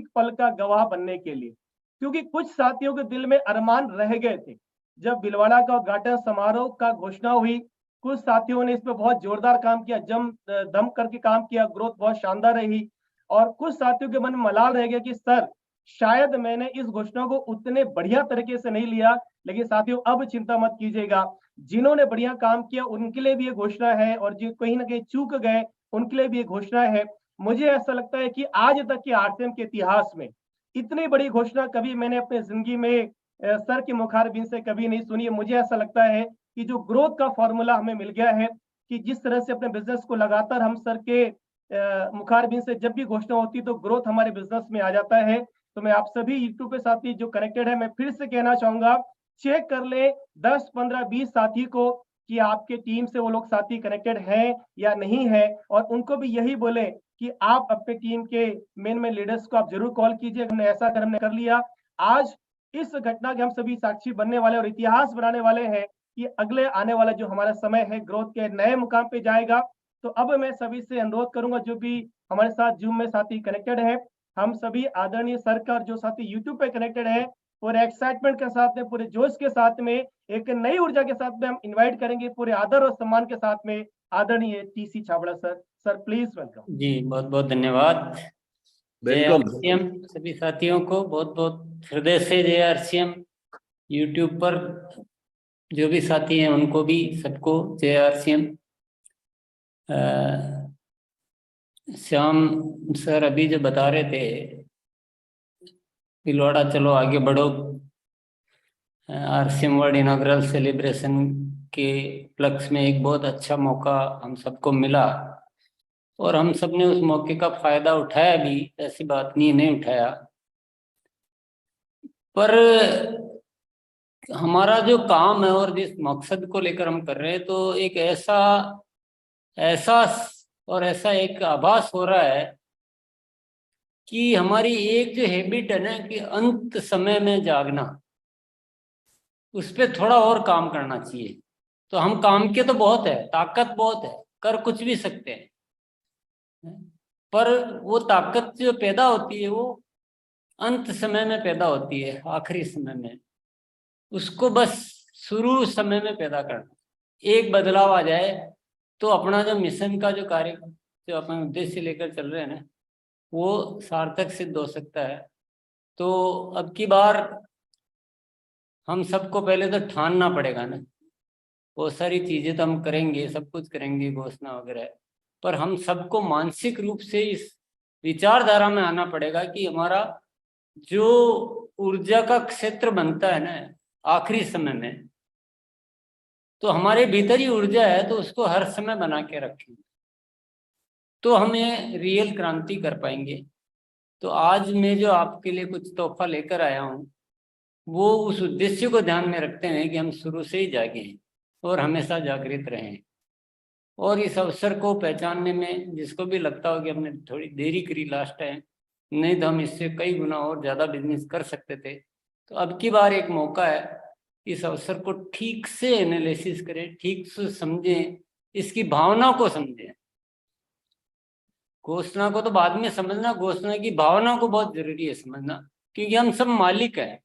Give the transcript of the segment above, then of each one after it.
एक पल का गवाह बनने के लिए, क्योंकि कुछ साथियों के दिल में अरमान रह गए थे। जब भीलवाड़ा का उद्घाटन समारोह का घोषणा हुई, कुछ साथियों ने इस पे बहुत जोरदार काम किया, दम करके काम किया, ग्रोथ बहुत शानदार रही। और कुछ साथियों के मन में मलाल रह गया कि सर, शायद मैंने इस घोषणा को उतने बढ़िया तरीके से नहीं लिया। लेकिन साथियों, अब चिंता मत कीजिएगा, जिन्होंने बढ़िया काम किया उनके लिए भी ये घोषणा है, और जो कहीं ना कहीं चूक गए उनके लिए भी ये घोषणा है। मुझे ऐसा लगता है कि आज तक के आरसीएम के इतिहास में इतनी बड़ी घोषणा कभी मैंने अपनी जिंदगी में सर के मुखारबिन से कभी नहीं सुनी है। मुझे ऐसा लगता है कि जो ग्रोथ का फॉर्मूला हमें मिल गया है, कि जिस तरह से अपने बिजनेस को लगातार हम सर के मुखारबिन से जब भी घोषणा होती है तो ग्रोथ हमारे बिजनेस में आ जाता है। तो मैं आप सभी यूट्यूब पे साथी जो कनेक्टेड है, मैं फिर से कहना चाहूंगा, चेक कर ले 10, 15, 20 साथी को कि आपके टीम से वो लोग साथी कनेक्टेड हैं या नहीं है, और उनको भी यही बोले कि आप अपने टीम के मेन लीडर्स को आप जरूर कॉल कीजिए। हमने ऐसा कर लिया। आज इस घटना के हम सभी साक्षी बनने वाले और इतिहास बनाने वाले हैं कि अगले आने वाला जो हमारा समय है ग्रोथ के नए मुकाम पे जाएगा। तो अब मैं सभी से अनुरोध करूंगा, जो भी हमारे साथ जूम में साथी कनेक्टेड है, हम सभी आदरणीय सर का, और जो साथी यूट्यूब पे कनेक्टेड है, पूरे एक्साइटमेंट के साथ में, पूरे जोश के साथ में, एक नई ऊर्जा के साथ में हम इनवाइट करेंगे पूरे आदर और सम्मान के साथ में आदरणीय TC Chhabra sir. Sir please welcome. जी, बहुत बहुत धन्यवाद। जय आरसीएम सभी साथियों को बहुत बहुत हृदय से जय आरसीएम। यूट्यूब पर जो भी साथी हैं उनको भी सबको जय आरसीएम। श्याम सर अभी जो बता रहे थे, भीलवाड़ा चलो आगे बढ़ो आरसीएम वर्ल्ड इनॉग्रल सेलिब्रेशन के उपलक्ष्य में एक बहुत अच्छा मौका हम सबको मिला, और हम सब ने उस मौके का फायदा उठाया भी, ऐसी बात नहीं उठाया। पर हमारा जो काम है और जिस मकसद को लेकर हम कर रहे हैं, तो एक ऐसा एहसास और ऐसा एक आभास हो रहा है कि हमारी एक जो हैबिट है ना कि अंत समय में जागना, उस पर थोड़ा और काम करना चाहिए। तो हम काम के तो बहुत है, ताकत बहुत है, कर कुछ भी सकते हैं, पर वो ताकत जो पैदा होती है वो अंत समय में पैदा होती है, आखिरी समय में। उसको बस शुरू समय में पैदा करना, एक बदलाव आ जाए तो अपना जो मिशन का जो कार्य, जो अपन उद्देश्य लेकर चल रहे हैं ना, वो सार्थक सिद्ध हो सकता है। तो अब की बार हम सबको पहले तो ठानना पड़ेगा ना, बहुत सारी चीजें तो हम करेंगे, सब कुछ करेंगे, घोषणा वगैरह, पर हम सबको मानसिक रूप से इस विचारधारा में आना पड़ेगा कि हमारा जो ऊर्जा का क्षेत्र बनता है ना आखिरी समय में, तो हमारे भीतर ही ऊर्जा है, तो उसको हर समय बना के रखें, तो हमें रियल क्रांति कर पाएंगे। तो आज मैं जो आपके लिए कुछ तोहफा लेकर आया हूँ, वो उस उद्देश्य को ध्यान में रखते हैं कि हम शुरू से ही जागें और हमेशा जागृत रहें। और इस अवसर को पहचानने में जिसको भी लगता हो कि हमने थोड़ी देरी करी लास्ट टाइम, नहीं तो हम इससे कई गुना और ज़्यादा बिजनेस कर सकते थे, तो अब की बार एक मौका है, इस अवसर को ठीक से एनालिसिस करें, ठीक से समझें, इसकी भावना को समझें। घोषणा को तो बाद में समझना, घोषणा की भावना को बहुत जरूरी है समझना, क्योंकि हम सब मालिक हैं,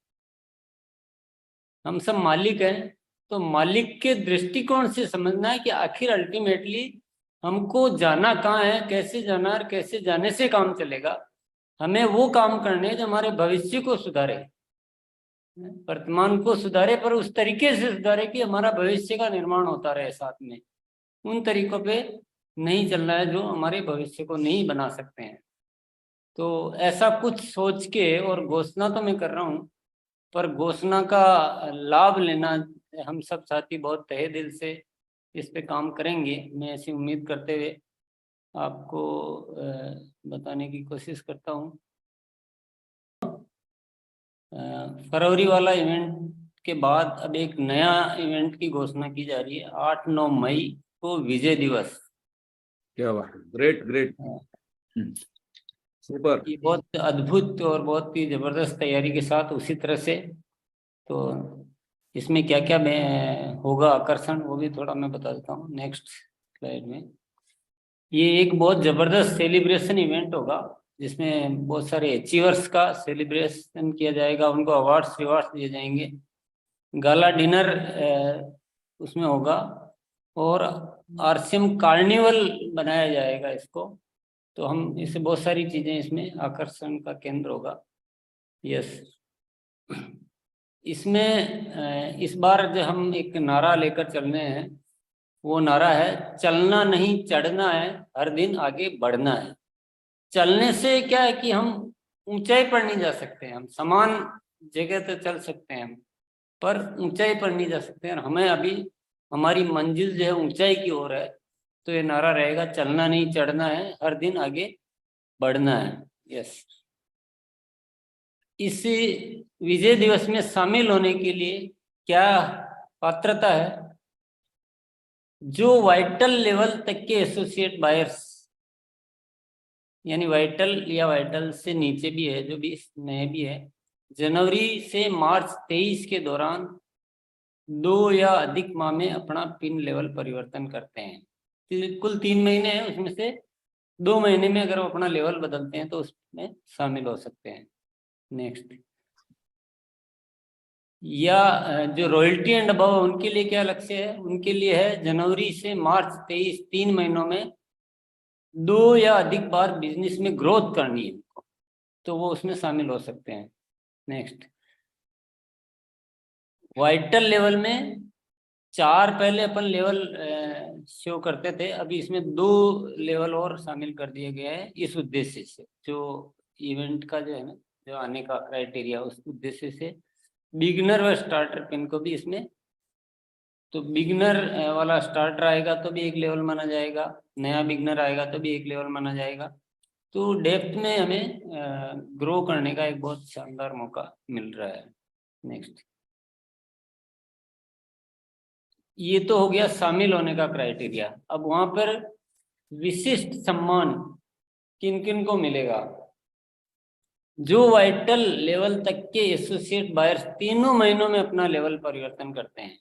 हम सब मालिक हैं। तो मालिक के दृष्टिकोण से समझना है कि आखिर अल्टीमेटली हमको जाना कहाँ है, कैसे जाना और कैसे जाने से काम चलेगा। हमें वो काम करने जो हमारे भविष्य को सुधारे, वर्तमान को सुधारे, पर उस तरीके से सुधारे कि हमारा भविष्य का निर्माण होता रहे साथ में। उन तरीकों पे नहीं चलना है जो हमारे भविष्य को नहीं बना सकते हैं। तो ऐसा कुछ सोच के, और घोषणा तो मैं कर रहा हूँ, पर घोषणा का लाभ लेना हम सब साथी बहुत तहे दिल से इस पे काम करेंगे, मैं ऐसी उम्मीद करते हुए आपको बताने की कोशिश करता हूँ। फरवरी वाला इवेंट के बाद अब एक नया इवेंट की घोषणा की जा रही है, 8-9 मई को विजय दिवस। क्या बात है, ग्रेट ग्रेट, सुपर। ये बहुत अद्भुत और बहुत ही जबरदस्त तैयारी के साथ उसी तरह से, तो इसमें क्या क्या होगा आकर्षण, वो भी थोड़ा मैं बता देता हूँ नेक्स्ट स्लाइड में। ये एक बहुत जबरदस्त सेलिब्रेशन इवेंट होगा, जिसमें बहुत सारे अचीवर्स का सेलिब्रेशन किया जाएगा, उनको अवार्ड्स रिवार्ड्स दिए जाएंगे। गाला डिनर उसमें होगा और आरसीएम कार्निवल बनाया जाएगा इसको। तो हम इससे बहुत सारी चीजें इसमें आकर्षण का केंद्र होगा। यस, इसमें इस बार जो हम एक नारा लेकर चल रहे हैं वो नारा है, चलना नहीं चढ़ना है, हर दिन आगे बढ़ना है। चलने से क्या है कि हम ऊंचाई पर नहीं जा सकते हैं, हम समान जगह तो चल सकते हैं पर ऊंचाई पर नहीं जा सकते हैं। हमें अभी हमारी मंजिल जो है ऊंचाई की ओर है। तो ये नारा रहेगा, चलना नहीं चढ़ना है, हर दिन आगे बढ़ना है। यस, इस विजय दिवस में शामिल होने के लिए क्या पात्रता है? जो वाइटल लेवल तक के एसोसिएट बायर्स, यानी वाइटल या वाइटल से नीचे भी है, जो भी नए भी है, जनवरी से मार्च 23 के दौरान 2 या अधिक माह में अपना पिन लेवल परिवर्तन करते हैं। कुल 3 महीने हैं, उसमें से 2 महीने में अगर वो अपना लेवल बदलते हैं तो उसमें शामिल हो सकते हैं। नेक्स्ट, या जो रॉयल्टी एंड अबव, उनके लिए क्या लक्ष्य है? उनके लिए है जनवरी से मार्च 23, 3 महीनों में 2 या अधिक बार बिजनेस में ग्रोथ करनी है उनको, तो वो उसमें शामिल हो सकते हैं। नेक्स्ट, वाइटल लेवल में 4 पहले अपन लेवल शो करते थे, अभी इसमें 2 लेवल और शामिल कर दिए गए हैं इस उद्देश्य से, जो इवेंट का जो है ना, जो आने का क्राइटेरिया, उस उद्देश्य से बिगिनर व स्टार्टर पिन को भी इसमें, तो बिगिनर वाला स्टार्टर आएगा तो भी एक लेवल माना जाएगा, नया बिगिनर आएगा तो भी एक लेवल माना जाएगा। तो डेप्थ में हमें ग्रो करने का एक बहुत शानदार मौका मिल रहा है। नेक्स्ट, ये तो हो गया शामिल होने का क्राइटेरिया। अब वहां पर विशिष्ट सम्मान किन किन को मिलेगा? जो वाइटल लेवल तक के एसोसिएट बायर्स 3 महीनों में अपना लेवल परिवर्तन करते हैं,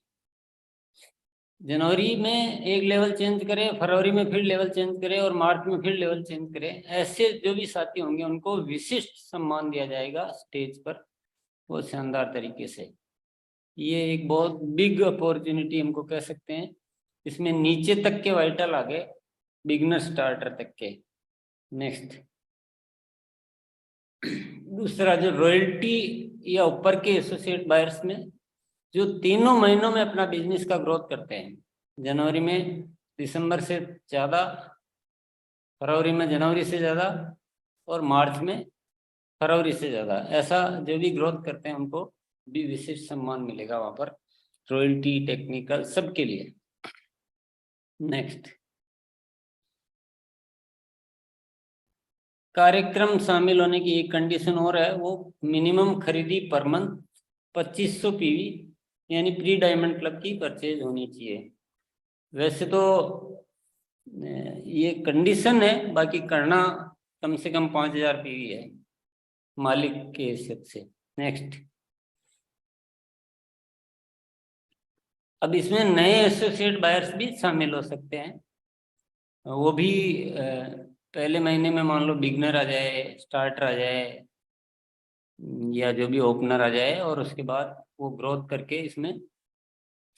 जनवरी में एक लेवल चेंज करें, फरवरी में फिर लेवल चेंज करें और मार्च में फिर लेवल चेंज करें, ऐसे जो भी साथी होंगे उनको विशिष्ट सम्मान दिया जाएगा स्टेज पर, वो शानदार तरीके से। ये एक बहुत बिग अपॉर्चुनिटी हमको कह सकते हैं। इसमें नीचे तक के वाइटल आ गए, बिगनर स्टार्टर तक के। नेक्स्ट, दूसरा, जो रॉयल्टी या ऊपर के एसोसिएट बायर्स में जो 3 महीनों में अपना बिजनेस का ग्रोथ करते हैं, जनवरी में दिसंबर से ज़्यादा, फरवरी में जनवरी से ज़्यादा और मार्च में फरवरी से ज़्यादा, ऐसा जो भी ग्रोथ करते हैं उनको भी विशिष्ट सम्मान मिलेगा वहाँ पर, रॉयल्टी, टेक्निकल, सबके लिए। नेक्स्ट, कार्यक्रम शामिल होने की एक कंडीशन और है, वो मिनिमम खरीदी पर मंथ 2500 पीवी यानी प्री डायमंड क्लब की परचेज होनी चाहिए। वैसे तो ये कंडीशन है, बाकी करना कम से कम 5000 पीवी है मालिक के हिसाब से। नेक्स्ट, अब इसमें नए एसोसिएट बायर्स भी शामिल हो सकते हैं, वो भी पहले महीने में मान लो बिगनर आ जाए, स्टार्टर आ जाए या जो भी ओपनर आ जाए, और उसके बाद वो ग्रोथ करके इसमें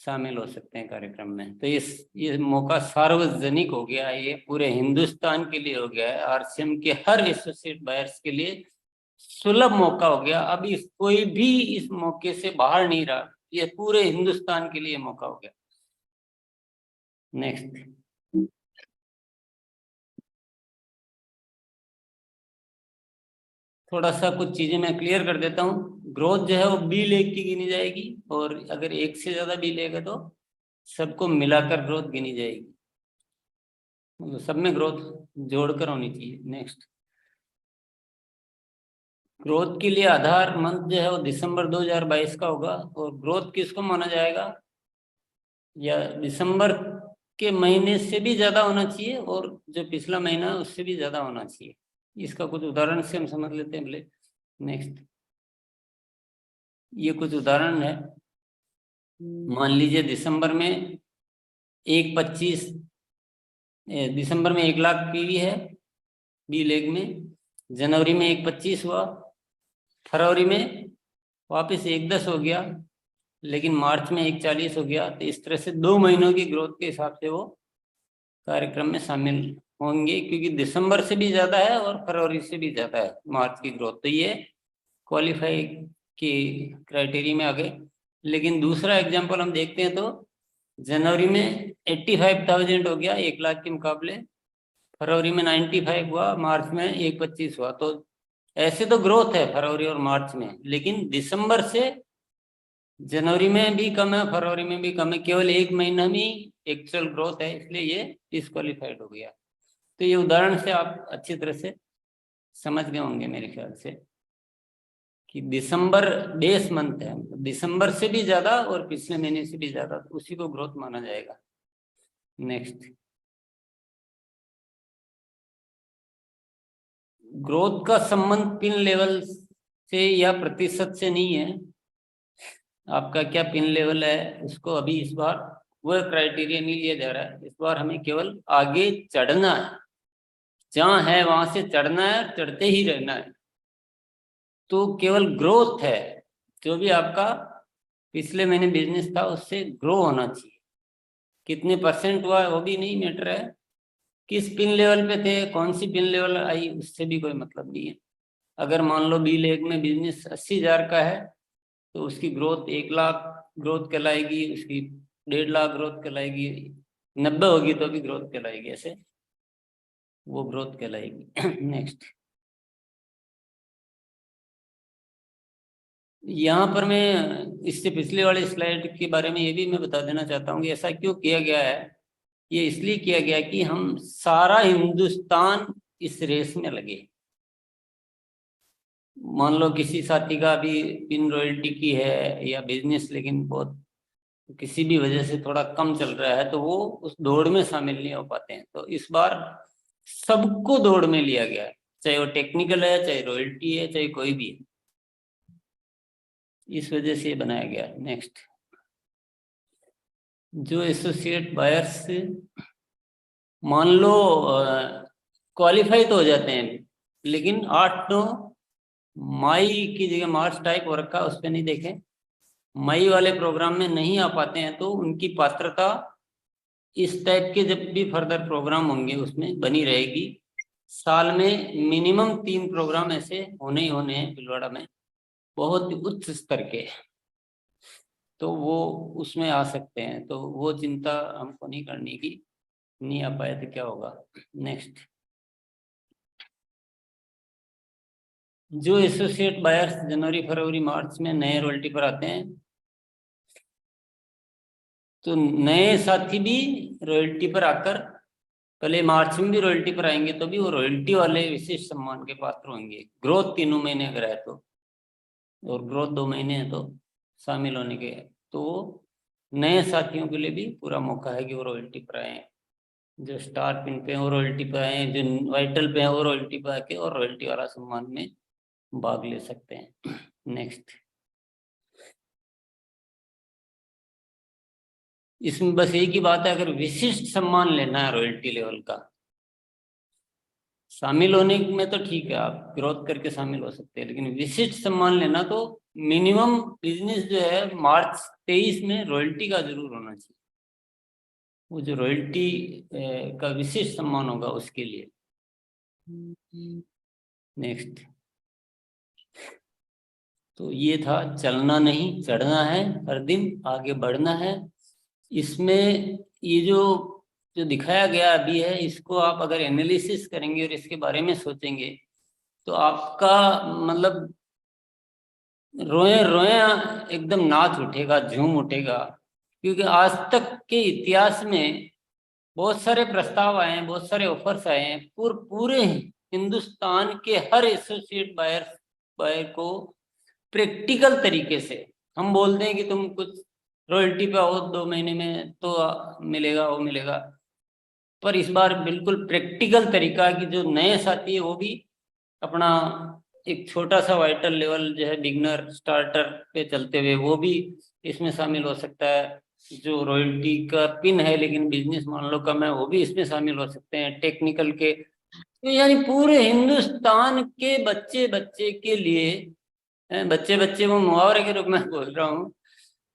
शामिल हो सकते हैं कार्यक्रम में। तो ये मौका सार्वजनिक हो गया है, ये पूरे हिंदुस्तान के लिए हो गया है, आरसीएम के हर एसोसिएट बायर्स के लिए सुलभ मौका हो गया। अभी कोई भी इस मौके से बाहर नहीं रहा, ये पूरे हिंदुस्तान के लिए मौका हो गया। नेक्स्ट, थोड़ा सा कुछ चीजें मैं क्लियर कर देता हूँ। ग्रोथ जो है वो बी लेग की गिनी जाएगी, और अगर एक से ज्यादा बी लेग है तो सबको मिलाकर ग्रोथ गिनी जाएगी, मतलब सब में ग्रोथ जोड़कर होनी चाहिए। नेक्स्ट, ग्रोथ के लिए आधार मंथ जो है वो दिसंबर 2022 का होगा, और ग्रोथ किसको माना जाएगा? या दिसंबर के महीने से भी ज्यादा होना चाहिए, और जो पिछला महीना है उससे भी ज्यादा होना चाहिए। इसका कुछ उदाहरण से हम समझ लेते हैं पहले। नेक्स्ट, ये कुछ उदाहरण है। मान लीजिए दिसंबर में 1,25 दिसंबर में 1 लाख पीवी है बी लेग में, जनवरी में 1.25 हुआ, फरवरी में वापस 1.10 हो गया, लेकिन मार्च में 1.40 हो गया। तो इस तरह से 2 महीनों की ग्रोथ के हिसाब से वो कार्यक्रम में शामिल होंगे, क्योंकि दिसंबर से भी ज्यादा है और फरवरी से भी ज्यादा है मार्च की ग्रोथ। तो ये क्वालिफाई की क्राइटेरिया में आ गए। लेकिन दूसरा एग्जांपल हम देखते हैं तो जनवरी में 85,000 हो गया 1 लाख के मुकाबले, फरवरी में 95 हुआ, मार्च में 1.25 हुआ। तो ऐसे तो ग्रोथ है फरवरी और मार्च में, लेकिन दिसंबर से जनवरी में भी कम है, फरवरी में भी कम है, केवल 1 महीना में एक्चुअल ग्रोथ है, इसलिए ये डिस्क्वालीफाइड हो गया। तो ये उदाहरण से आप अच्छी तरह से समझ गए होंगे मेरे ख्याल से कि दिसंबर बेस मंथ है, दिसंबर से भी ज्यादा और पिछले महीने से भी ज्यादा, तो उसी को ग्रोथ माना जाएगा। नेक्स्ट, ग्रोथ का संबंध पिन लेवल से या प्रतिशत से नहीं है। आपका क्या पिन लेवल है उसको अभी इस बार वो क्राइटेरिया नहीं लिया जा रहा है। इस बार हमें केवल आगे चढ़ना है, जहां है वहां से चढ़ना है, चढ़ते ही रहना है। तो केवल ग्रोथ है, जो भी आपका पिछले महीने बिजनेस था उससे ग्रो होना चाहिए। कितने % हुआ है वो भी नहीं मैटर है, किस पिन लेवल पे थे, कौन सी पिन लेवल आई, उससे भी कोई मतलब नहीं है। अगर मान लो बी लेग में बिजनेस 80,000 का है तो उसकी ग्रोथ 1 लाख ग्रोथ कहलाएगी, उसकी 1.5 लाख ग्रोथ कहलाएगी, 90 होगी तो भी ग्रोथ कहलाएगी, ऐसे वो ग्रोथ कहलाएगी। नेक्स्ट, यहाँ पर मैं इससे पिछले वाले स्लाइड के बारे में ये भी मैं बता देना चाहता हूँ कि ऐसा क्यों किया गया है। ये इसलिए किया गया कि हम सारा हिंदुस्तान इस रेस में लगे। मान लो किसी साथी का अभी पिन रॉयल्टी की है या बिजनेस, लेकिन बहुत किसी भी वजह से थोड़ा कम चल रहा है, तो वो उस दौड़ में शामिल नहीं हो पाते हैं। तो इस बार सबको दौड़ में लिया गया है, चाहे वो टेक्निकल है, चाहे रॉयल्टी है, चाहे कोई भी है, इस वजह से बनाया गया। नेक्स्ट, जो एसोसिएट बायर्स मान लो क्वालिफाई तो हो जाते हैं, लेकिन 8-9 मई की जगह मार्च टाइप हो रखा, उस पर नहीं देखें, मई वाले प्रोग्राम में नहीं आ पाते हैं तो उनकी पात्रता इस टाइप के जब भी फर्दर प्रोग्राम होंगे उसमें बनी रहेगी। साल में मिनिमम 3 प्रोग्राम ऐसे होने ही होने हैं भीलवाड़ा में, बहुत उच्च स्तर के, तो वो उसमें आ सकते हैं। तो वो चिंता हमको नहीं करनी की नहीं आ पाए तो क्या होगा। नेक्स्ट, जो एसोसिएट बायर्स जनवरी फरवरी मार्च में नए रॉयल्टी पर आते हैं, तो नए साथी भी रॉयल्टी पर आकर पहले मार्च में भी रॉयल्टी पर आएंगे तो भी वो रॉयल्टी वाले विशेष सम्मान के पात्र होंगे। ग्रोथ 3 महीने अगर है तो, और ग्रोथ 2 महीने है तो शामिल होने के, तो नए साथियों के लिए भी पूरा मौका है कि वो रॉयल्टी पर आए। जो स्टार पिन पे वो रॉयल्टी पे आए, जो वाइटल पे है वो रॉयल्टी पे आके और रॉयल्टी वाला सम्मान में भाग ले सकते हैं। नेक्स्ट, इसमें बस एक ही बात है, अगर विशिष्ट सम्मान लेना है रॉयल्टी लेवल का, शामिल होने में तो ठीक है, आप ग्रोथ करके शामिल हो सकते हैं, लेकिन विशिष्ट सम्मान लेना तो मिनिमम बिजनेस जो है मार्च 23 में रॉयल्टी का जरूर होना चाहिए। वो जो रॉयल्टी का विशिष्ट सम्मान होगा उसके लिए। नेक्स्ट, तो ये था चलना नहीं चढ़ना है, हर दिन आगे बढ़ना है। इसमें ये जो जो दिखाया गया अभी है, इसको आप अगर एनालिसिस करेंगे और इसके बारे में सोचेंगे तो आपका मतलब रोए रोए एकदम नाच उठेगा, झूम उठेगा। क्योंकि आज तक के इतिहास में बहुत सारे प्रस्ताव आए हैं, बहुत सारे ऑफर्स आए हैं, पूरे हिंदुस्तान के हर एसोसिएट बायर को प्रैक्टिकल तरीके से हम बोलते हैं कि तुम कुछ रॉयल्टी पे आओ 2 महीने में तो मिलेगा, वो मिलेगा। पर इस बार बिल्कुल प्रैक्टिकल तरीका कि जो नए साथी है वो भी अपना एक छोटा सा वाइटल लेवल जो है बिगनर स्टार्टर पे चलते हुए वो भी इसमें शामिल हो सकता है। जो रॉयल्टी का पिन है लेकिन बिजनेस मान लो कम है, वो भी इसमें शामिल हो सकते हैं। टेक्निकल के तो यानी पूरे हिंदुस्तान के बच्चे बच्चे के लिए, बच्चे बच्चे वो मुहावरे के रूप में बोल रहा हूँ,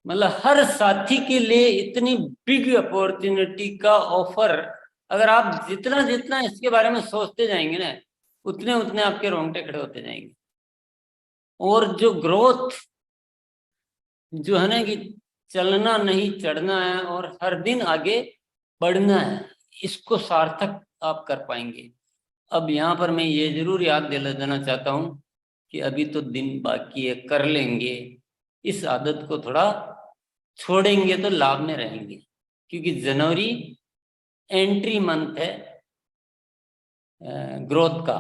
मतलब हर साथी के लिए इतनी बिग अपॉर्चुनिटी का ऑफर, अगर आप जितना जितना इसके बारे में सोचते जाएंगे ना, उतने उतने आपके रोंगटे खड़े होते जाएंगे। और जो ग्रोथ जो है ना, कि चलना नहीं चढ़ना है और हर दिन आगे बढ़ना है, इसको सार्थक आप कर पाएंगे। अब यहाँ पर मैं ये जरूर याद दिला देना चाहता हूँ कि अभी तो दिन बाकी है, कर लेंगे। इस आदत को थोड़ा छोड़ेंगे तो लाभ में रहेंगे, क्योंकि जनवरी एंट्री मंथ है ग्रोथ का।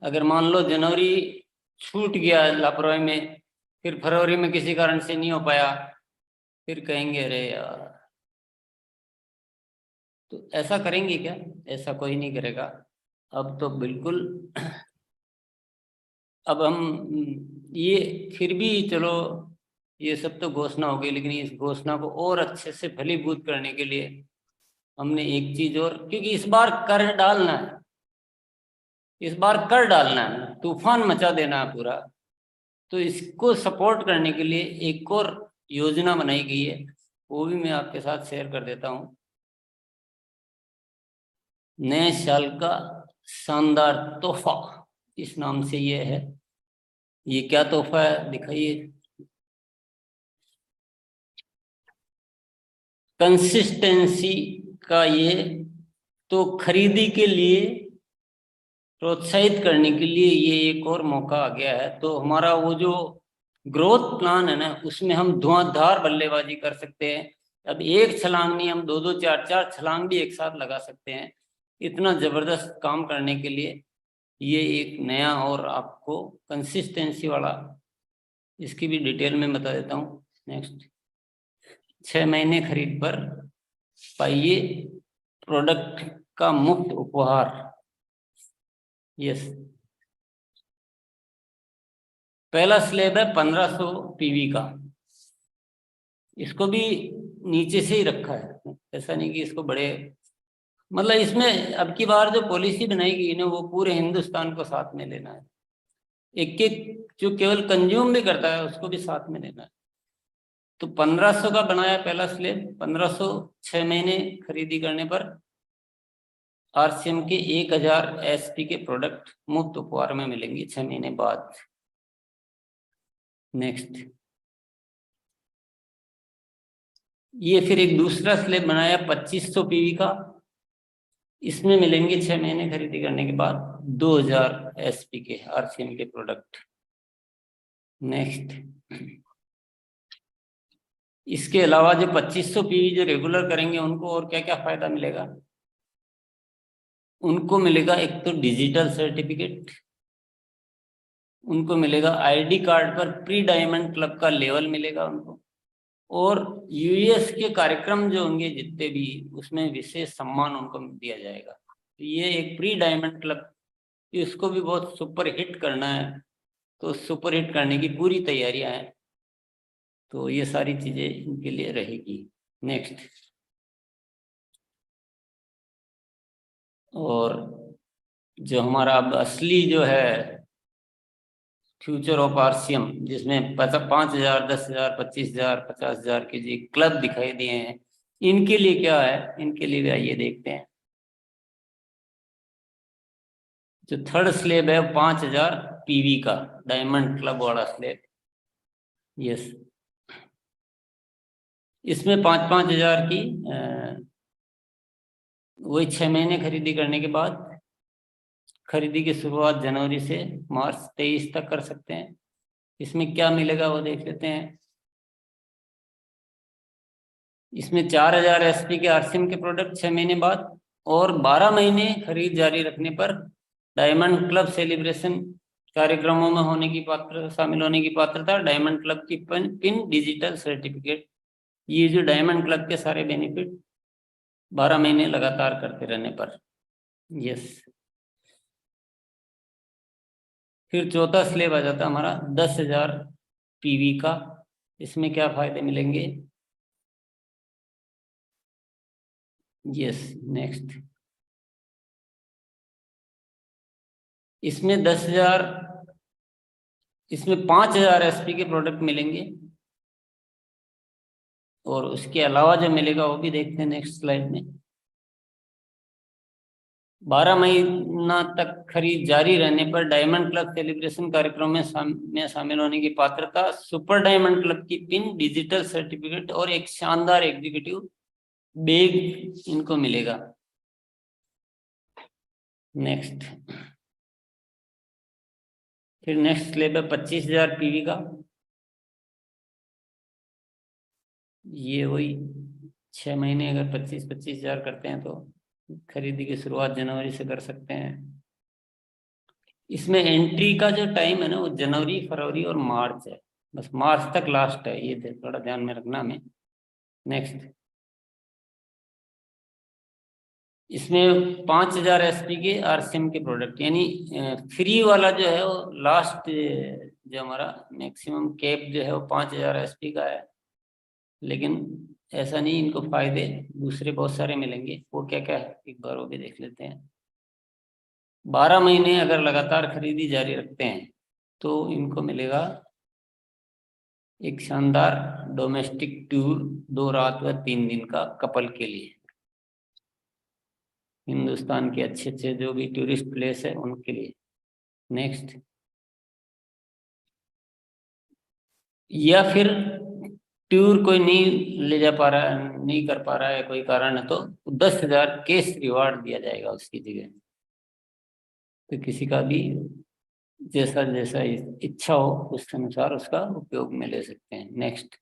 अगर मान लो जनवरी छूट गया लापरवाही में, फिर फरवरी में किसी कारण से नहीं हो पाया, फिर कहेंगे अरे यार। तो ऐसा करेंगे क्या? ऐसा कोई नहीं करेगा। अब तो बिल्कुल अब हम ये फिर भी चलो, ये सब तो घोषणा हो गई, लेकिन इस घोषणा को और अच्छे से फलीभूत करने के लिए हमने एक चीज और, क्योंकि इस बार कर डालना है, इस बार कर डालना है, तूफान मचा देना है पूरा। तो इसको सपोर्ट करने के लिए एक और योजना बनाई गई है, वो भी मैं आपके साथ शेयर कर देता हूँ। नए साल का शानदार तोहफा, इस नाम से ये है। ये क्या तोहफा है दिखाइए। कंसिस्टेंसी का ये, तो खरीदी के लिए प्रोत्साहित करने के लिए ये एक और मौका आ गया है। तो हमारा वो जो ग्रोथ प्लान है ना, उसमें हम धुआंधार बल्लेबाजी कर सकते हैं। अब एक छलांग नहीं, हम दो दो चार चार छलांग भी एक साथ लगा सकते हैं। इतना जबरदस्त काम करने के लिए ये एक नया और आपको कंसिस्टेंसी वाला, इसकी भी डिटेल में बता देता हूँ। नेक्स्ट, 6 महीने खरीद पर पाइए प्रोडक्ट का मुफ्त उपहार। यस, पहला स्लैब है 1500 पीवी का। इसको भी नीचे से ही रखा है, ऐसा नहीं कि इसको बड़े, मतलब इसमें अब की बार जो पॉलिसी बनाई गई ना, वो पूरे हिंदुस्तान को साथ में लेना है। एक एक जो केवल कंज्यूम भी करता है उसको भी साथ में लेना है। तो 1500 का बनाया पहला स्लैब। 1500 6 महीने खरीदी करने पर आरसीएम के 1000 एसपी के प्रोडक्ट मुफ्त उपहार में मिलेंगे 6 महीने बाद। नेक्स्ट, ये फिर एक दूसरा स्लैब बनाया 2500 पीवी का। इसमें मिलेंगे 6 महीने खरीदी करने के बाद 2000 एसपी के आरसीएम के प्रोडक्ट। नेक्स्ट, इसके अलावा जो 2500 पीवी जो रेगुलर करेंगे उनको और क्या क्या फायदा मिलेगा? उनको मिलेगा एक तो डिजिटल सर्टिफिकेट, उनको मिलेगा आईडी कार्ड पर प्री डायमंड क्लब का लेवल मिलेगा उनको, और यूएस के कार्यक्रम जो होंगे जितने भी, उसमें विशेष सम्मान उनको दिया जाएगा। तो ये एक प्री डायमंड क्लब, इसको भी बहुत सुपर हिट करना है, तो सुपर हिट करने की पूरी तैयारियां हैं। तो ये सारी चीजें इनके लिए रहेगी। नेक्स्ट, और जो हमारा अब असली जो है फ्यूचर ऑफ आरसीएम, जिसमें 5000, 10,000, 25,000, 50,000 के जो क्लब दिखाई दिए हैं, इनके लिए क्या है, इनके लिए भी आइए देखते हैं। जो थर्ड स्लेब है 5000 पीवी का डायमंड क्लब वाला स्लेब। यस, इसमें 5,000 की वही 6 महीने खरीदी करने के बाद, खरीदी की शुरुआत जनवरी से मार्च 23 तक कर सकते हैं। इसमें क्या मिलेगा वो देख लेते हैं। इसमें 4000 एसपी के आरसीएम के प्रोडक्ट 6 महीने बाद, और 12 महीने खरीद जारी रखने पर डायमंड क्लब सेलिब्रेशन कार्यक्रमों में होने की पात्र शामिल होने की पात्रता, डायमंड क्लब की पिन डिजिटल सर्टिफिकेट। ये जो डायमंड क्लब के सारे बेनिफिट 12 महीने लगातार करते रहने पर। यस, फिर चौथा स्लेब आ जाता हमारा 10,000 पीवी का। इसमें क्या फायदे मिलेंगे? यस, नेक्स्ट, इसमें 10,000, इसमें 5,000 एसपी के प्रोडक्ट मिलेंगे, और उसके अलावा जो मिलेगा वो भी देखते हैं नेक्स्ट स्लाइड में। 12 महीना तक खरीद जारी रहने पर डायमंड क्लब सेलिब्रेशन कार्यक्रम में शामिल होने की पात्रता, सुपर डायमंड क्लब की पिन, डिजिटल सर्टिफिकेट और एक शानदार एग्जीक्यूटिव बैग इनको मिलेगा। नेक्स्ट, फिर नेक्स्ट स्लैब है 25,000 पीवी का। ये वही 6 महीने अगर 25,000 करते हैं तो खरीदी की शुरुआत जनवरी से कर सकते हैं। इसमें एंट्री का जो टाइम है ना वो जनवरी, फरवरी और मार्च है, बस मार्च तक लास्ट है, ये थोड़ा ध्यान में रखना हमें। नेक्स्ट, इसमें 5,000 एसपी के आरसीएम के प्रोडक्ट, यानी फ्री वाला जो है वो लास्ट, जो हमारा मैक्सिमम कैप जो है वो 5,000 एसपी का है, लेकिन ऐसा नहीं, इनको फायदे दूसरे बहुत सारे मिलेंगे। वो क्या क्या है एक बार वो भी देख लेते हैं। 12 महीने अगर लगातार खरीदी जारी रखते हैं तो इनको मिलेगा एक शानदार डोमेस्टिक टूर 2 रात व 3 दिन का कपल के लिए, हिंदुस्तान के अच्छे अच्छे जो भी टूरिस्ट प्लेस है उनके लिए। नेक्स्ट, या फिर टूर कोई नहीं ले जा पा रहा है, नहीं कर पा रहा है, कोई कारण है, तो 10,000 कैश रिवार्ड दिया जाएगा उसकी जगह। तो किसी का भी जैसा जैसा इच्छा हो उस अनुसार उसका उपयोग में ले सकते हैं। नेक्स्ट,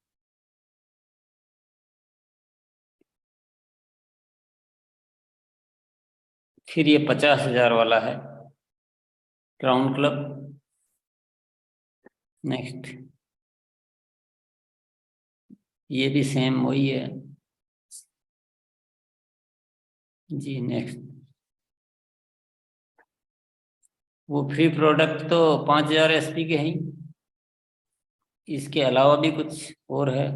फिर ये 50,000 वाला है क्राउन क्लब। नेक्स्ट, ये भी सेम वही है जी। नेक्स्ट, वो फ्री प्रोडक्ट तो 5,000 एसपी के हैं, इसके अलावा भी कुछ और है।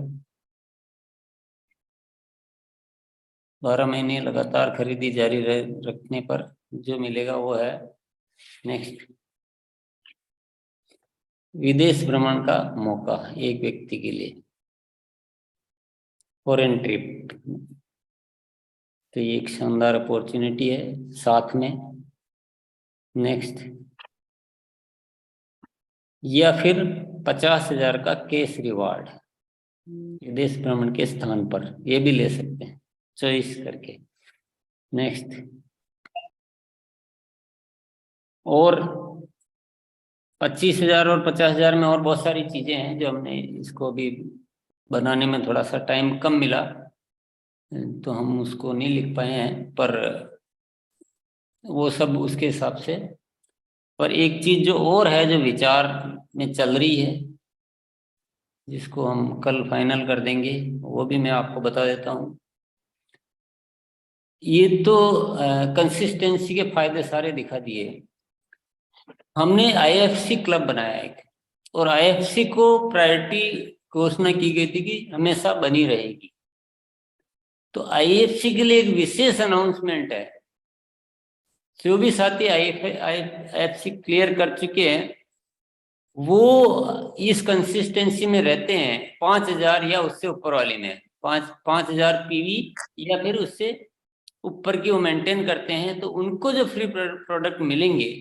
12 महीने लगातार खरीदी जारी रखने पर जो मिलेगा वो है। नेक्स्ट, विदेश भ्रमण का मौका एक व्यक्ति के लिए, फॉरेन ट्रिप, तो ये एक शानदार अपॉर्चुनिटी है साथ में। नेक्स्ट, या फिर 50,000 का कैश रिवार्ड विदेश भ्रमण के स्थान पर, ये भी ले सकते हैं चॉइस करके। नेक्स्ट, और 25,000 और 50,000 में और बहुत सारी चीजें हैं जो हमने इसको भी बनाने में थोड़ा सा टाइम कम मिला तो हम उसको नहीं लिख पाए हैं, पर वो सब उसके हिसाब से। पर एक चीज जो और है जो विचार में चल रही है, जिसको हम कल फाइनल कर देंगे, वो भी मैं आपको बता देता हूँ। ये तो कंसिस्टेंसी के फायदे सारे दिखा दिए। हमने आईएफसी क्लब बनाया एक, और आईएफसी को प्रायोरिटी घोषणा की गई थी कि हमेशा बनी रहेगी। तो आईएफसी के लिए एक विशेष अनाउंसमेंट है, जो भी साथी आईएफसी क्लियर कर चुके हैं वो इस कंसिस्टेंसी में रहते हैं, 5,000 या उससे ऊपर वाली में, 5,000 पीवी या फिर उससे ऊपर की वो मेंटेन करते हैं, तो उनको जो फ्री प्रोडक्ट मिलेंगे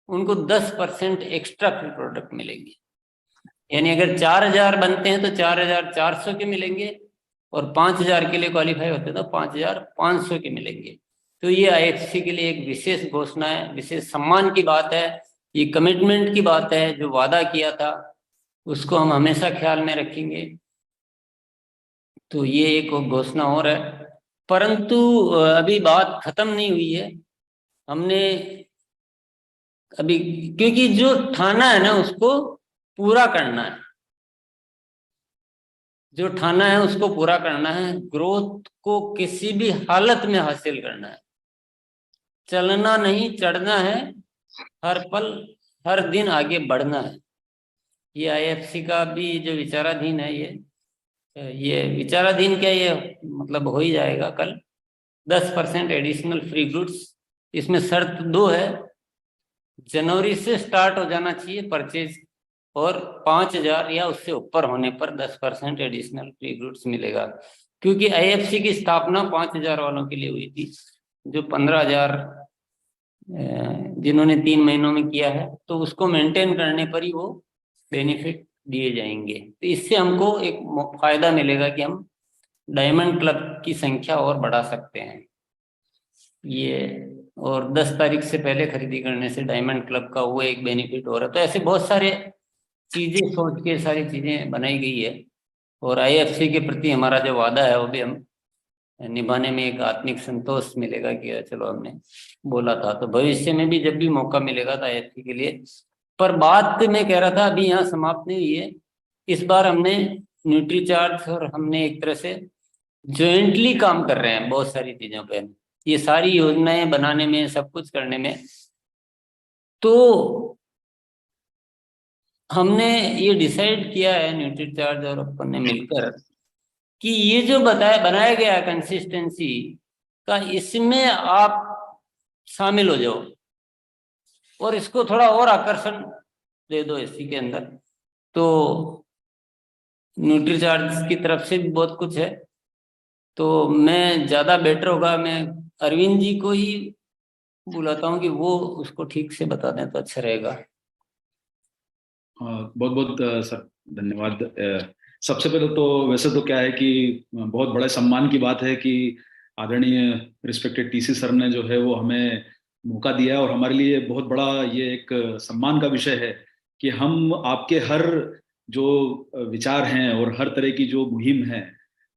उनको 10% एक्स्ट्रा फ्री प्रोडक्ट मिलेंगे। यानी अगर 4,000 बनते हैं तो 4,400 के मिलेंगे, और 5,000 के लिए क्वालिफाई होते हैं तो 5,500 के मिलेंगे। तो ये आईएफसी के लिए एक विशेष घोषणा है, विशेष सम्मान की बात है, ये कमिटमेंट की बात है। जो वादा किया था उसको हम हमेशा ख्याल में रखेंगे। तो ये एक घोषणा और है, परंतु अभी बात खत्म नहीं हुई है। हमने अभी, क्योंकि जो ठाना है ना उसको पूरा करना है, जो ठाना है उसको पूरा करना है, ग्रोथ को किसी भी हालत में हासिल करना है, चलना नहीं चढ़ना है, हर पल हर दिन आगे बढ़ना है। ये आईएफसी का भी जो विचाराधीन है, ये विचाराधीन क्या, ये मतलब हो ही जाएगा कल। 10% एडिशनल फ्री गुड्स, इसमें शर्त 2 है, जनवरी से स्टार्ट हो जाना चाहिए परचेज, और 5,000 या उससे ऊपर होने पर 10% एडिशनल फ्री गुड्स मिलेगा। क्योंकि आईएफसी की स्थापना 5,000 वालों के लिए हुई थी, जो 15,000 जिन्होंने 3 महीनों में किया है, तो उसको मेंटेन करने पर ही वो बेनिफिट दिए जाएंगे। तो इससे हमको एक फायदा मिलेगा कि हम डायमंड क्लब की संख्या और बढ़ा सकते हैं ये। और 10 तारीख से पहले खरीदी करने से डायमंड क्लब का वो एक बेनिफिट हो रहा है। तो ऐसे बहुत सारे चीजें सोच के सारी चीजें बनाई गई है, और आईएफसी के प्रति हमारा जो वादा है वो भी हम निभाने में एक आत्मिक संतोष मिलेगा कि चलो हमने बोला था। तो भविष्य में भी जब भी मौका मिलेगा तो आईएफसी के लिए। पर बात मैं कह रहा था अभी यहाँ समाप्त नहीं हुई है। इस बार हमने न्यूट्रीचार्ज और हमने एक तरह से ज्वाइंटली काम कर रहे हैं बहुत सारी चीजों पे, ये सारी योजनाएं बनाने में, सब कुछ करने में। तो हमने ये डिसाइड किया है न्यूट्रीचार्ज और अपन ने मिलकर कि ये जो बनाया गया कंसिस्टेंसी का, इसमें आप शामिल हो जाओ और इसको थोड़ा और आकर्षण दे दो इसी के अंदर। तो न्यूट्रीचार्ज की तरफ से भी बहुत कुछ है, तो मैं ज्यादा बेटर होगा मैं अरविंद जी को ही बुलाता हूँ कि वो उसको ठीक से बता दें तो अच्छा रहेगा। बहुत बहुत सर धन्यवाद। सबसे पहले तो वैसे तो क्या है कि बहुत बड़े सम्मान की बात है कि आदरणीय रिस्पेक्टेड टीसी सर ने जो है वो हमें मौका दिया है, और हमारे लिए बहुत बड़ा ये एक सम्मान का विषय है कि हम आपके हर जो विचार हैं और हर तरह की जो मुहिम है,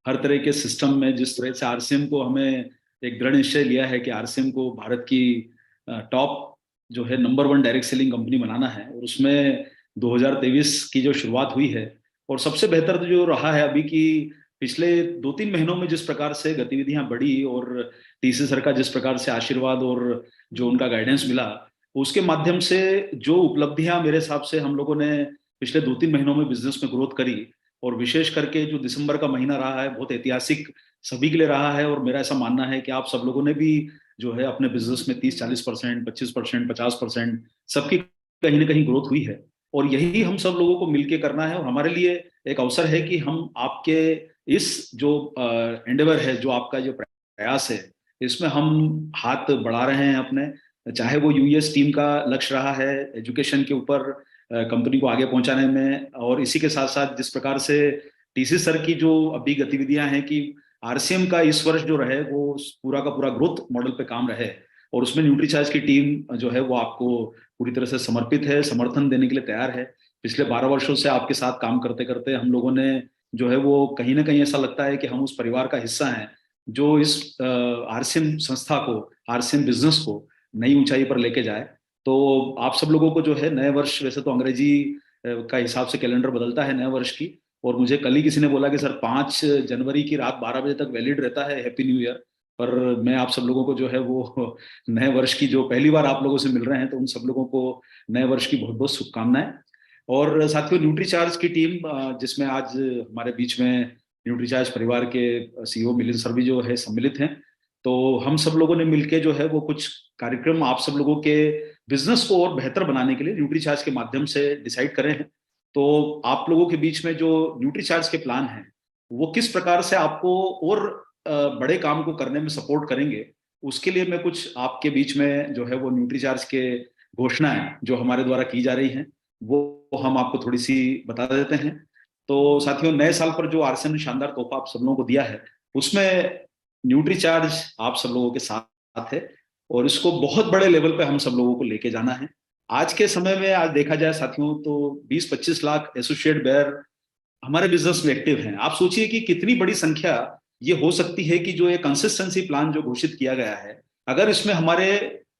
हर तरह के सिस्टम में जिस तरह से आरसीएम को हमें एक दृढ़ निश्चय लिया है कि आरसीएम को भारत की टॉप जो है नंबर 1 डायरेक्ट सेलिंग कंपनी बनाना है, और उसमें 2023 की जो शुरुआत हुई है, और सबसे बेहतर तो जो रहा है अभी कि पिछले 2-3 महीनों में जिस प्रकार से गतिविधियां बढ़ी और टीसी सर का जिस प्रकार से आशीर्वाद और जो उनका गाइडेंस मिला, उसके माध्यम से जो उपलब्धियां मेरे हिसाब से हम लोगों ने पिछले 2-3 महीनों में बिजनेस में ग्रोथ करी, और विशेष करके जो दिसंबर का महीना रहा है बहुत ऐतिहासिक सभी के लिए रहा है। और मेरा ऐसा मानना है कि आप सब लोगों ने भी जो है अपने बिजनेस में 30-40%, 25%, 50% सबकी कहीं ना कहीं ग्रोथ हुई है, और यही हम सब लोगों को मिलके करना है। और हमारे लिए एक अवसर है कि हम आपके इस जो एंडेवर है, जो आपका जो प्रयास है, इसमें हम हाथ बढ़ा रहे हैं अपने। चाहे वो यूएस टीम का लक्ष्य रहा है एजुकेशन के ऊपर कंपनी को आगे पहुंचाने में, और इसी के साथ साथ जिस प्रकार से टीसी सर की जो अभी गतिविधियां हैं कि आरसीएम का इस वर्ष जो रहे वो पूरा का पूरा ग्रोथ मॉडल पे काम रहे, और उसमें न्यूट्रीचार्ज की टीम जो है वो आपको पूरी तरह से समर्पित है, समर्थन देने के लिए तैयार है। पिछले 12 वर्षों से आपके साथ काम करते करते हम लोगों ने जो है वो कहीं ना कहीं ऐसा लगता है कि हम उस परिवार का हिस्सा हैं जो इस आरसीएम संस्था को, आरसीएम बिजनेस को नई ऊंचाई पर लेके जाए। तो आप सब लोगों को जो है नए वर्ष, वैसे तो अंग्रेजी का हिसाब से कैलेंडर बदलता है नए वर्ष की, और मुझे कल ही किसी ने बोला कि सर 5 जनवरी की रात 12 बजे तक वैलिड रहता है, हैप्पी न्यू ईयर। पर मैं आप सब लोगों को जो है वो नए वर्ष की, जो पहली बार आप लोगों से मिल रहे हैं, तो उन सब लोगों को नए वर्ष की बहुत बहुत शुभकामनाएं। और साथियों, न्यूट्रीचार्ज की टीम जिसमें आज हमारे बीच में न्यूट्रीचार्ज परिवार के सीईओ मिलिंद सर भी जो है सम्मिलित हैं, तो हम सब लोगों ने मिलकर जो है वो कुछ कार्यक्रम आप सब लोगों के बिजनेस को और बेहतर बनाने के लिए न्यूट्रीचार्ज के माध्यम से डिसाइड करे हैं। तो आप लोगों के बीच में जो न्यूट्रीचार्ज के प्लान हैं वो किस प्रकार से आपको और बड़े काम को करने में सपोर्ट करेंगे, उसके लिए मैं कुछ आपके बीच में जो है वो न्यूट्रीचार्ज के घोषणाएं जो हमारे द्वारा की जा रही हैं वो हम आपको थोड़ी सी बता देते हैं। तो साथियों, नए साल पर जो आरसीएम ने शानदार तोहफा आप सब लोगों को दिया है, उसमें न्यूट्रीचार्ज आप सब लोगों के साथ है, और इसको बहुत बड़े लेवल पे हम सब लोगों को लेके जाना है। आज के समय में आज देखा जाए साथियों तो 20-25 लाख एसोसिएट बेयर हमारे बिजनेस में एक्टिव हैं। आप सोचिए कि कितनी बड़ी संख्या ये हो सकती है कि जो ये कंसिस्टेंसी प्लान जो घोषित किया गया है, अगर इसमें हमारे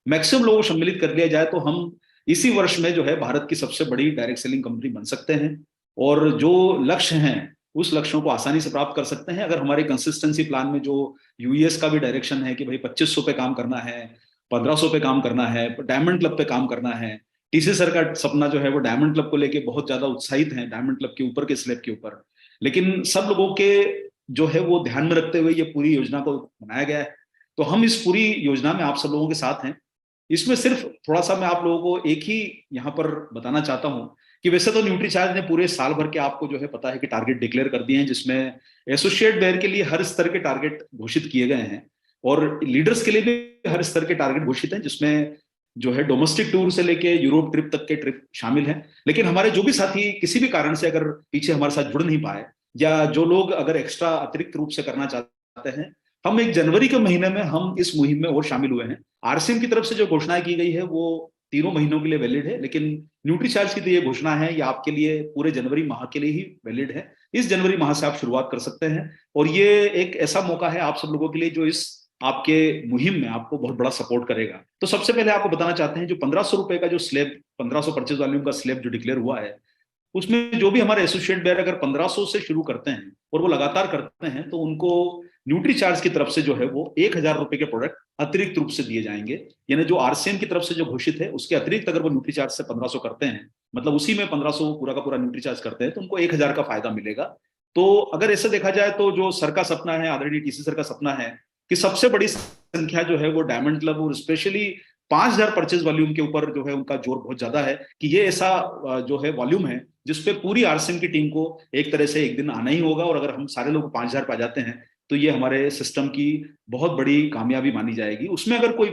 मैक्सिमम लोगों को सम्मिलित कर लिया जाए तो हम इसी वर्ष में जो है भारत की सबसे बड़ी डायरेक्ट सेलिंग कंपनी बन सकते हैं, और जो लक्ष्य हैं उस लक्ष्यों को आसानी से प्राप्त कर सकते हैं। अगर हमारे कंसिस्टेंसी प्लान में जो यूएस का भी डायरेक्शन है कि भाई 2500 पे काम करना है, 1500 पे काम करना है, डायमंड क्लब पे काम करना है। टीसी सर का सपना जो है वो डायमंड क्लब को लेके बहुत ज्यादा उत्साहित है, डायमंड क्लब के ऊपर के स्लैब के ऊपर। लेकिन सब लोगों के जो है वो ध्यान में रखते हुए ये पूरी योजना को बनाया गया है। तो हम इस पूरी योजना में आप सब लोगों के साथ हैं। इसमें सिर्फ थोड़ा सा मैं आप लोगों को एक ही यहाँ पर बताना चाहता हूँ कि वैसे तो न्यूट्रीचार्ज ने पूरे साल भर के आपको जो है पता है कि टारगेट डिक्लेयर कर दिए हैं, जिसमें एसोसिएट बेयर के लिए हर स्तर के टारगेट घोषित किए गए हैं और लीडर्स के लिए भी हर स्तर के टारगेट घोषित हैं, जिसमें जो है डोमेस्टिक टूर से लेके यूरोप ट्रिप तक के ट्रिप शामिल हैं। लेकिन हमारे जो भी साथी किसी भी कारण से अगर पीछे हमारे साथ जुड़ नहीं पाए, या जो लोग अगर एक्स्ट्रा अतिरिक्त रूप से करना चाहते हैं, हम 1 जनवरी के महीने में हम इस मुहिम में और शामिल हुए हैं। आरसीएम की तरफ से जो घोषणाएं की गई है वो 3 महीनों के लिए वैलिड है, लेकिन न्यूट्रीचार्ज की तो ये घोषणा है ये आपके लिए पूरे जनवरी माह के लिए ही वैलिड है। इस जनवरी माह से आप शुरुआत कर सकते हैं और ये एक ऐसा मौका है आप सब लोगों के लिए जो इस आपके मुहिम में आपको बहुत बड़ा सपोर्ट करेगा। तो सबसे पहले आपको बताना चाहते हैं जो 1500 रुपए का जो स्लैब 1500 परचेज वॉल्यूम का स्लैब जो डिक्लेयर हुआ है, उसमें जो भी हमारे एसोसिएट बेयर अगर 1500 से शुरू करते हैं और वो लगातार करते हैं तो उनको न्यूट्रीचार्ज की तरफ से जो है वो 1000 रुपए के प्रोडक्ट अतिरिक्त रूप से दिए जाएंगे। यानी जो आरसीएम की तरफ से जो घोषित है उसके अतिरिक्त अगर वो न्यूट्रीचार्ज से 1500 करते हैं, मतलब उसी में 1500 पूरा का पूरा न्यूट्रीचार्ज करते हैं, तो उनको 1000 का फायदा मिलेगा। तो अगर ऐसे देखा जाए तो जो सर का सपना है, आदरणीय टीसी सर का सपना है कि सबसे बड़ी संख्या जो है वो डायमंड क्लब और स्पेशली 5000 परचेज वॉल्यूम के ऊपर जो है उनका जोर बहुत ज्यादा है कि ये ऐसा जो है वॉल्यूम है जिसपे पूरी आरसीएम की टीम को एक तरह से एक दिन आना ही होगा, और अगर हम सारे लोग 5000 पा जाते हैं तो ये हमारे सिस्टम की बहुत बड़ी कामयाबी मानी जाएगी। उसमें अगर कोई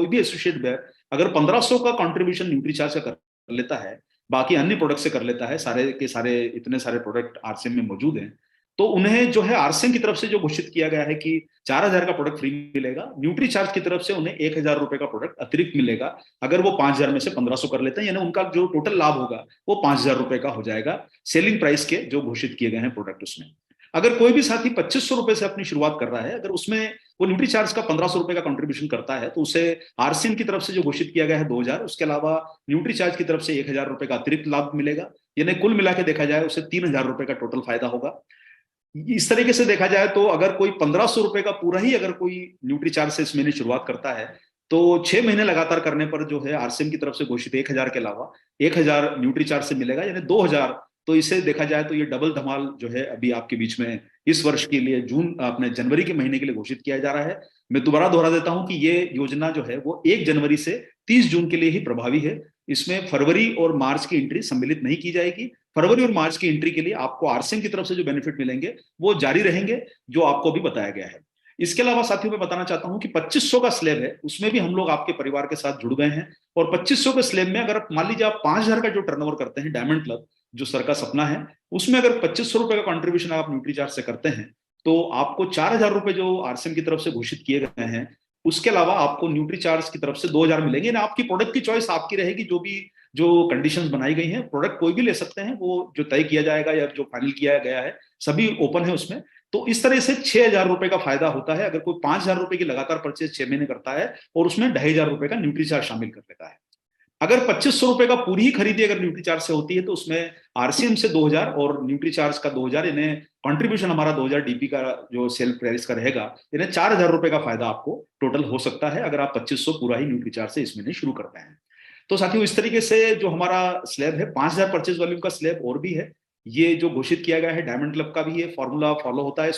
भी एसोसिएट बेयर अगर 1500 का कंट्रीब्यूशन न्यूट्रीचार्ज का कर लेता है, बाकी अन्य प्रोडक्ट से कर लेता है, सारे के सारे इतने सारे प्रोडक्ट आरसीएम में मौजूद हैं, तो उन्हें जो है आरसीएम की तरफ से जो घोषित किया गया है कि 4000 का प्रोडक्ट फ्री मिलेगा, न्यूट्रीचार्ज की तरफ से उन्हें 1000 रुपए का प्रोडक्ट अतिरिक्त मिलेगा अगर वो 5000 में से 1500 कर लेते हैं, यानी उनका जो टोटल लाभ होगा वो 5000 रुपए का हो जाएगा सेलिंग प्राइस के जो घोषित किए गए हैं प्रोडक्ट उसमें। अगर कोई भी साथी 2500 रुपए से अपनी शुरुआत कर रहा है, अगर उसमें वो न्यूट्रीचार्ज का 1500 रुपए का कंट्रीब्यूशन करता है तो उसे आरसीएम की तरफ से जो घोषित किया गया है 2000, उसके अलावा न्यूट्रीचार्ज की तरफ से 1000 रुपए का अतिरिक्त लाभ मिलेगा, यानी कुल मिला के देखा जाए उसे 3000 रुपए का टोटल फायदा होगा। इस तरीके से देखा जाए तो अगर कोई 1500 रुपए का पूरा ही अगर कोई न्यूट्रीचार्ज से इस महीने शुरुआत करता है तो 6 महीने लगातार करने पर जो है आरसीएम की तरफ से घोषित 1000 के अलावा 1000 न्यूट्रीचार्ज से मिलेगा, यानी 2000। तो इसे देखा जाए तो ये डबल धमाल जो है अभी आपके बीच में इस वर्ष के लिए अपने जनवरी के महीने के लिए घोषित किया जा रहा है। मैं दोबारा दोहरा देता हूं कि ये योजना जो है वो 1 जनवरी से 30 जून के लिए ही प्रभावी है। इसमें फरवरी और मार्च की एंट्री सम्मिलित नहीं की जाएगी। फरवरी और मार्च की एंट्री के लिए आपको आरसीएम की तरफ से जो बेनिफिट मिलेंगे वो जारी रहेंगे, जो आपको भी बताया गया है। इसके अलावा साथियों मैं बताना चाहता हूं कि 2500 का स्लैब है, उसमें भी हम लोग आपके परिवार के साथ जुड़ गए हैं, और 2500 के स्लैब में अगर मान लीजिए आप 5000 का जो टर्नओवर करते हैं डायमंड क्लब जो सर का सपना है, उसमें अगर 2500 रुपए का कंट्रीब्यूशन आप न्यूट्रीचार्ज से करते हैं तो आपको 4000 रुपए जो आरसीएम की तरफ से घोषित किए गए हैं, उसके अलावा आपको न्यूट्रीचार्ज की तरफ से 2000 मिलेंगे। ना आपकी प्रोडक्ट की चॉइस आपकी रहेगी, जो कंडीशंस बनाई गई हैं प्रोडक्ट कोई भी ले सकते हैं, वो जो तय किया जाएगा या जो फाइनल किया गया है सभी ओपन है उसमें। तो इस तरह से 6000 रुपए का फायदा होता है अगर कोई 5000 रुपए की लगातार परचेज 6 महीने करता है और उसमें 2500 रुपए का न्यूट्रीचार्ज शामिल कर लेता है। अगर 2500 रुपए का पूरी ही खरीदी अगर न्यूट्रीचार्ज से होती है तो उसमें आरसीएम से 2000 और न्यूट्रीचार्ज का 2000, यानी कंट्रीब्यूशन हमारा 2000 डीपी का जो सेल प्राइस का रहेगा, यानी 4000 रुपए का फायदा आपको टोटल हो सकता है अगर आप 2500 पूरा ही न्यूट्रीचार्ज से इस महीने शुरू करते हैं। तो साथियों इस तरीके से जो हमारा स्लैब है 5000 परचेज वॉल्यूम का स्लैब और भी है, ये जो घोषित किया गया है डायमंड क्लब का भी ये फॉर्मूला फॉलो होता है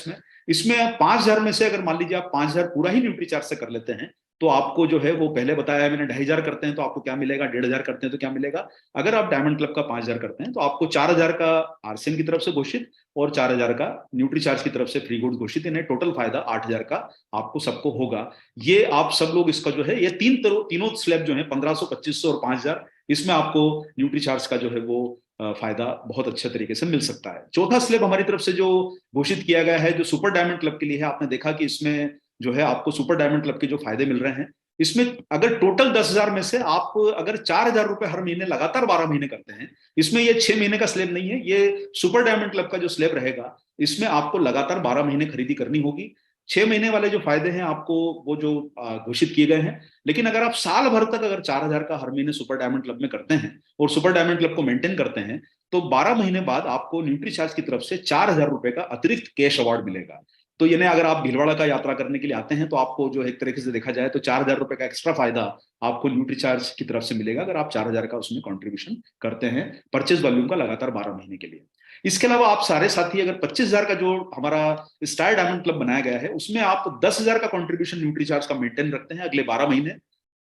इसमें 5000 में से अगर मान लीजिए आप 5000 पूरा ही न्यूट्रीचार्ज से कर लेते हैं तो आपको जो है वो पहले बताया है मैंने 2500 करते हैं तो आपको क्या मिलेगा, 1500 करते हैं तो क्या मिलेगा। अगर आप डायमंड क्लब का 5000 करते हैं तो आपको 4000 का आरसीएम की तरफ से घोषित और 4000 का न्यूट्रीचार्ज की तरफ से फ्री गुड्स घोषित, इन्हें टोटल फायदा 8000 का आपको सबको होगा। ये आप सब लोग इसका जो है ये तीनों स्लैब जो है 1500, 2500 और 5000, इसमें आपको न्यूट्रीचार्ज का जो है वो फायदा बहुत अच्छे तरीके से मिल सकता है। चौथा स्लैब हमारी तरफ से जो घोषित किया गया है जो सुपर डायमंड क्लब के लिए है, आपने देखा कि इसमें जो है आपको सुपर डायमंड क्लब के जो फायदे मिल रहे हैं, इसमें अगर टोटल 10,000 में से आप अगर 4,000 रुपए हर महीने लगातार 12 महीने करते हैं, इसमें ये 6 महीने का स्लैब नहीं है, ये सुपर डायमंड क्लब का जो स्लैब रहेगा इसमें आपको लगातार 12 महीने खरीदी करनी होगी। 6 महीने वाले जो फायदे हैं आपको वो जो घोषित किए गए हैं, लेकिन अगर आप साल भर तक अगर 4,000 का हर महीने सुपर डायमंड क्लब में करते हैं और सुपर डायमंड क्लब को मेंटेन करते हैं तो 12 महीने बाद आपको न्यूट्रीचार्ज की तरफ से 4,000 रुपए का अतिरिक्त कैश अवार्ड मिलेगा। तो यानी अगर आप भीलवाड़ा का यात्रा करने के लिए आते हैं तो आपको जो एक तरीके से देखा जाए तो 4,000 रुपए का एक्स्ट्रा फायदा आपको न्यूट्रीचार्ज की तरफ से मिलेगा अगर आप 4,000 का उसमें कंट्रीब्यूशन करते हैं परचेज वॉल्यूम का लगातार 12 महीने के लिए। इसके अलावा आप सारे साथी अगर 25,000 का जो हमारा स्टार डायमंड क्लब बनाया गया है उसमें आप 10,000 का कंट्रीब्यूशन न्यूट्रीचार्ज का मेंटेन रखते हैं अगले 12 महीने,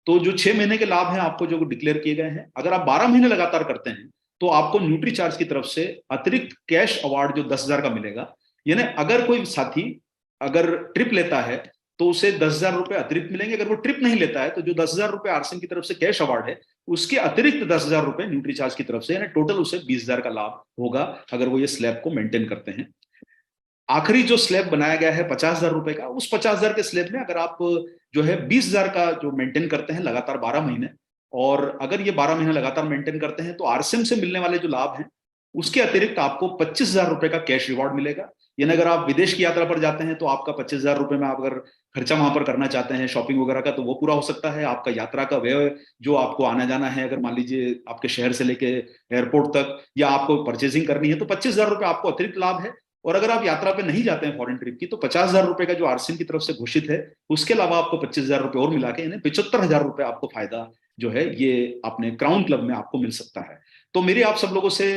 तो जो 6 महीने के लाभ हैं आपको जो डिक्लेयर किए गए हैं, अगर आप 12 महीने लगातार करते हैं तो आपको न्यूट्री चार्ज की तरफ से अतिरिक्त कैश अवार्ड जो 10,000 का मिलेगा। यानी अगर कोई साथी अगर ट्रिप लेता है तो उसे 10,000 रुपए अतिरिक्त मिलेंगे। अगर वो ट्रिप नहीं लेता है तो जो 10,000 रुपए आरसीएम की तरफ से कैश अवार्ड है, उसके अतिरिक्त 10,000 रुपए न्यूट्री चार्ज की तरफ से, यानी टोटल उसे 20,000 का लाभ होगा अगर वो ये स्लैब को मेंटेन करते हैं। आखिरी जो स्लैब बनाया गया है 50,000 रुपए का, उस 50,000 के स्लैब में अगर आप जो है 20,000 का जो मेंटेन करते हैं लगातार 12 महीने, और अगर ये 12 महीने लगातार मेंटेन करते हैं तो आरसीएम से मिलने वाले जो लाभ हैं उसके अतिरिक्त आपको 25,000 रुपए का कैश रिवॉर्ड मिलेगा। यानी अगर आप विदेश की यात्रा पर जाते हैं तो आपका 25,000 रुपए में आप अगर खर्चा वहां पर करना चाहते हैं शॉपिंग वगैरह का, तो वो पूरा हो सकता है। आपका यात्रा का व्यय जो आपको आना जाना है, अगर मान लीजिए आपके शहर से लेके एयरपोर्ट तक, या आपको परचेजिंग करनी है, तो 25,000 रुपए आपको अतिरिक्त लाभ है। और अगर आप यात्रा पे नहीं जाते हैं फॉरेन ट्रिप की, तो 50,000 रुपए का जो आरसीएम की तरफ से घोषित है उसके अलावा आपको 25,000 रुपए और मिला के, यानी 75,000 रुपए आपको फायदा जो है ये अपने क्राउन क्लब में आपको मिल सकता है। तो मेरी आप सब लोगों से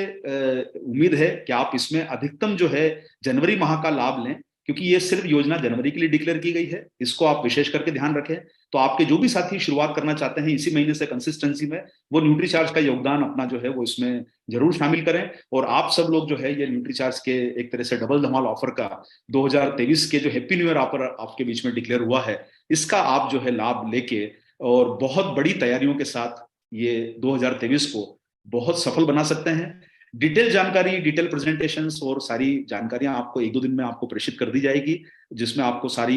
उम्मीद है कि आप इसमें अधिकतम जो है जनवरी माह का लाभ लें, क्योंकि ये सिर्फ योजना जनवरी के लिए डिक्लेयर की गई है। इसको आप विशेष करके ध्यान रखें। तो आपके जो भी साथी शुरुआत करना चाहते हैं इसी महीने से कंसिस्टेंसी में, वो न्यूट्री चार्ज का योगदान अपना जो है वो इसमें जरूर शामिल करें। और आप सब लोग जो है ये न्यूट्री चार्ज के एक तरह से डबल धमाल ऑफर का 2023 के जो हैप्पी न्यू ईयर ऑफर आपके बीच में डिक्लेयर हुआ है, इसका आप जो है लाभ लेके और बहुत बड़ी तैयारियों के साथ ये 2023 को बहुत सफल बना सकते हैं। डिटेल जानकारी, डिटेल प्रेजेंटेशंस और सारी जानकारियां आपको 1-2 दिन में आपको प्रेषित कर दी जाएगी, जिसमें आपको सारी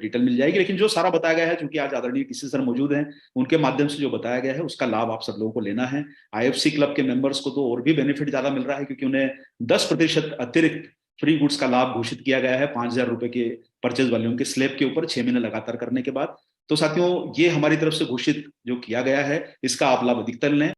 डिटेल मिल जाएगी। लेकिन जो सारा बताया गया है, चूंकि आज आदरणीय टीसी सर मौजूद हैं, उनके माध्यम से जो बताया गया है उसका लाभ आप सब लोगों को लेना है। आईएफसी क्लब के मेंबर्स को तो और भी बेनिफिट ज्यादा मिल रहा है, क्योंकि उन्हें 10% अतिरिक्त फ्री गुड्स का लाभ घोषित किया गया है 5,000 रुपए के परचेज वॉल्यूम के स्लैब के ऊपर 6 महीने लगातार करने के बाद। तो साथियों, ये हमारी तरफ से घोषित जो किया गया है, इसका आप लाभ अधिकतर लें।